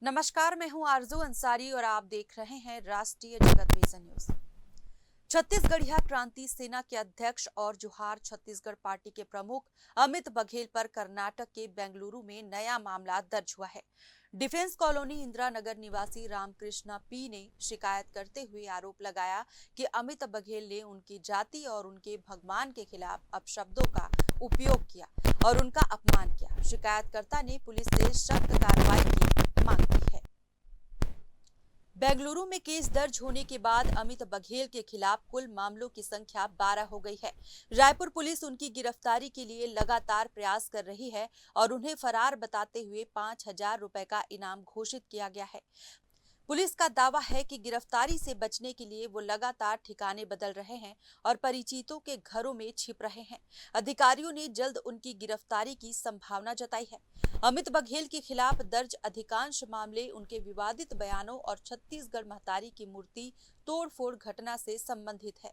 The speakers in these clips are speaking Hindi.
नमस्कार, मैं हूं आरजू अंसारी और आप देख रहे हैं राष्ट्रीय जगत विजन न्यूज। छत्तीसगढ़िया क्रांति सेना के अध्यक्ष और जोहार छत्तीसगढ़ पार्टी के प्रमुख अमित बघेल पर कर्नाटक के बेंगलुरु में नया मामला दर्ज हुआ है। डिफेंस कॉलोनी इंदिरा नगर निवासी रामकृष्णा पी ने शिकायत करते हुए आरोप लगाया कि अमित बघेल ने उनकी जाति और उनके भगवान के खिलाफ अपशब्दों का उपयोग किया और उनका अपमान किया। शिकायतकर्ता ने पुलिस से सख्त कार्रवाई की मांग की है। बेंगलुरु में केस दर्ज होने के बाद अमित बघेल के खिलाफ कुल मामलों की संख्या 12 हो गई है। रायपुर पुलिस उनकी गिरफ्तारी के लिए लगातार प्रयास कर रही है और उन्हें फरार बताते हुए 5,000 रुपए का इनाम घोषित किया गया है। पुलिस का दावा है कि गिरफ्तारी से बचने के लिए वो लगातार ठिकाने बदल रहे हैं और परिचितों के घरों में छिप रहे हैं। अधिकारियों ने जल्द उनकी गिरफ्तारी की संभावना जताई है। अमित बघेल के खिलाफ दर्ज अधिकांश मामले उनके विवादित बयानों और छत्तीसगढ़ महतारी की मूर्ति तोड़फोड़ घटना से संबंधित है।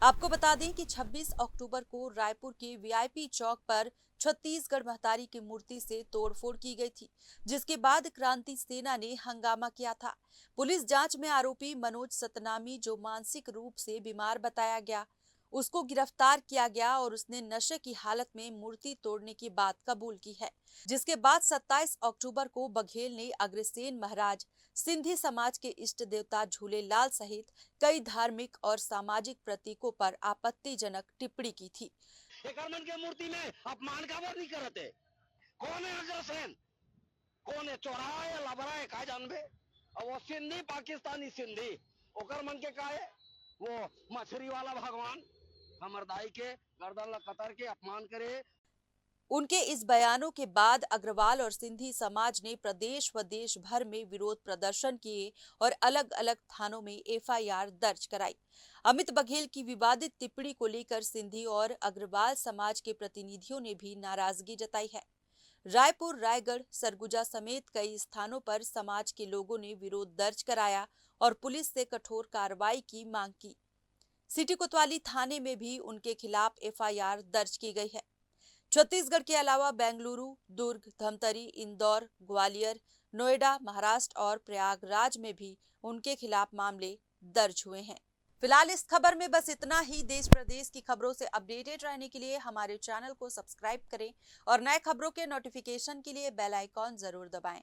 आपको बता दें कि 26 अक्टूबर को रायपुर के वीआईपी चौक पर छत्तीसगढ़ महतारी की मूर्ति से तोड़फोड़ की गई थी, जिसके बाद क्रांति सेना ने हंगामा किया था। पुलिस जांच में आरोपी मनोज सतनामी, जो मानसिक रूप से बीमार बताया गया, उसको गिरफ्तार किया गया और उसने नशे की हालत में मूर्ति तोड़ने की बात कबूल की है। जिसके बाद 27 अक्टूबर को बघेल ने अग्रसेन महाराज, सिंधी समाज के इष्ट देवता झूलेलाल सहित कई धार्मिक और सामाजिक प्रतीकों पर आपत्तिजनक टिप्पणी की थी। मन के मूर्ति में अपमान का वर्णन नहीं करते। कौन है अग्रसेन? कौन है? चौराहा है, लबरा है, का जानबे? और वो सिंधी, पाकिस्तानी सिंधी, ओकर मन के का है? वो मछली वाला भगवान हमर दाई के गर्दन ला कतर के अपमान करे। उनके इस बयानों के बाद अग्रवाल और सिंधी समाज ने प्रदेश व देश भर में विरोध प्रदर्शन किए और अलग अलग थानों में एफआईआर दर्ज कराई। अमित बघेल की विवादित टिप्पणी को लेकर सिंधी और अग्रवाल समाज के प्रतिनिधियों ने भी नाराजगी जताई है। रायपुर, रायगढ़, सरगुजा समेत कई स्थानों पर समाज के लोगों ने विरोध दर्ज कराया और पुलिस से कठोर कार्रवाई की मांग की। सिटी कोतवाली थाने में भी उनके खिलाफ एफआईआर दर्ज की गई है। छत्तीसगढ़ के अलावा बेंगलुरु, दुर्ग, धमतरी, इंदौर, ग्वालियर, नोएडा, महाराष्ट्र और प्रयागराज में भी उनके खिलाफ मामले दर्ज हुए हैं। फिलहाल इस खबर में बस इतना ही। देश प्रदेश की खबरों से अपडेटेड रहने के लिए हमारे चैनल को सब्सक्राइब करें और नए खबरों के नोटिफिकेशन के लिए बेल आइकॉन जरूर दबाएं।